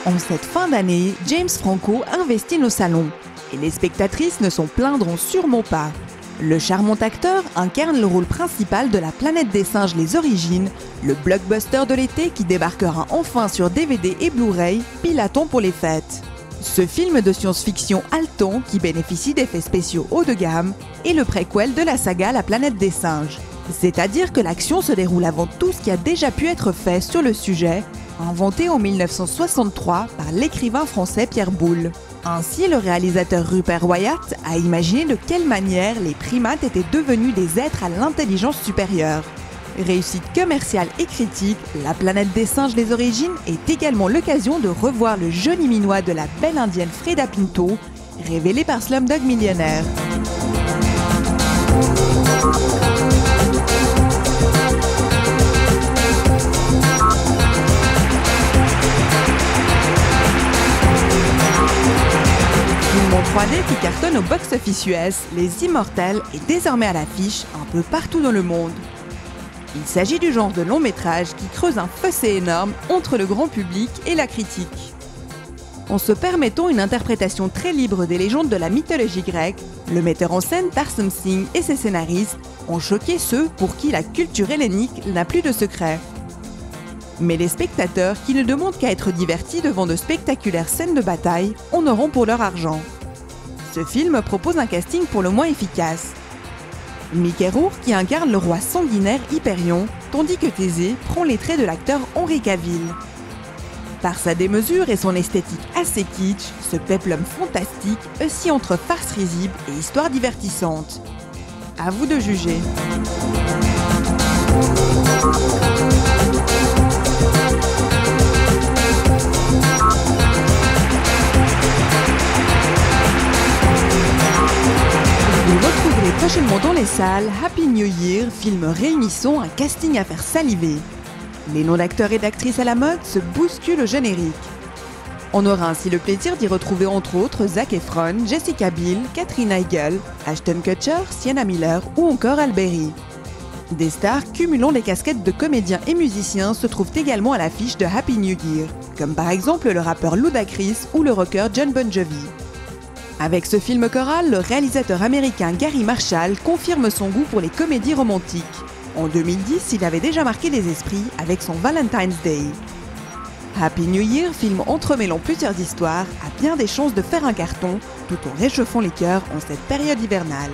En cette fin d'année, James Franco investit nos salons. Et les spectatrices ne s'en plaindront sûrement pas. Le charmant acteur incarne le rôle principal de La Planète des Singes Les Origines, le blockbuster de l'été qui débarquera enfin sur DVD et Blu-ray, pile à temps pour les fêtes. Ce film de science-fiction haletant, qui bénéficie d'effets spéciaux haut de gamme, est le préquel de la saga La Planète des Singes. C'est-à-dire que l'action se déroule avant tout ce qui a déjà pu être fait sur le sujet, inventé en 1963 par l'écrivain français Pierre Boulle. Ainsi, le réalisateur Rupert Wyatt a imaginé de quelle manière les primates étaient devenus des êtres à l'intelligence supérieure. Réussite commerciale et critique, La Planète des Singes Les Origines est également l'occasion de revoir le joli minois de la belle indienne Freida Pinto, révélé par Slumdog Millionnaire. Film en 3D qui cartonne au box-office US, Les Immortels est désormais à l'affiche un peu partout dans le monde. Il s'agit du genre de long métrage qui creuse un fossé énorme entre le grand public et la critique. En se permettant une interprétation très libre des légendes de la mythologie grecque, le metteur en scène Tarsem Singh et ses scénaristes ont choqué ceux pour qui la culture hellénique n'a plus de secret. Mais les spectateurs qui ne demandent qu'à être divertis devant de spectaculaires scènes de bataille en auront pour leur argent. Ce film propose un casting pour le moins efficace. Mickey Rourke qui incarne le roi sanguinaire Hyperion, tandis que Thésée prend les traits de l'acteur Henry Cavill. Par sa démesure et son esthétique assez kitsch, ce péplum fantastique oscille entre farce risible et histoire divertissante. À vous de juger. Vous retrouverez prochainement dans les salles Happy New Year, film réunissant un casting à faire saliver. Les noms d'acteurs et d'actrices à la mode se bousculent au générique. On aura ainsi le plaisir d'y retrouver entre autres Zac Efron, Jessica Biel, Katherine Heigl, Ashton Kutcher, Sienna Miller ou encore Halle Berry. Des stars cumulant les casquettes de comédiens et musiciens se trouvent également à l'affiche de Happy New Year, comme par exemple le rappeur Ludacris ou le rocker Jon Bon Jovi. Avec ce film choral, le réalisateur américain Gary Marshall confirme son goût pour les comédies romantiques. En 2010, il avait déjà marqué les esprits avec son Valentine's Day. Happy New Year, film entremêlant plusieurs histoires, a bien des chances de faire un carton, tout en réchauffant les cœurs en cette période hivernale.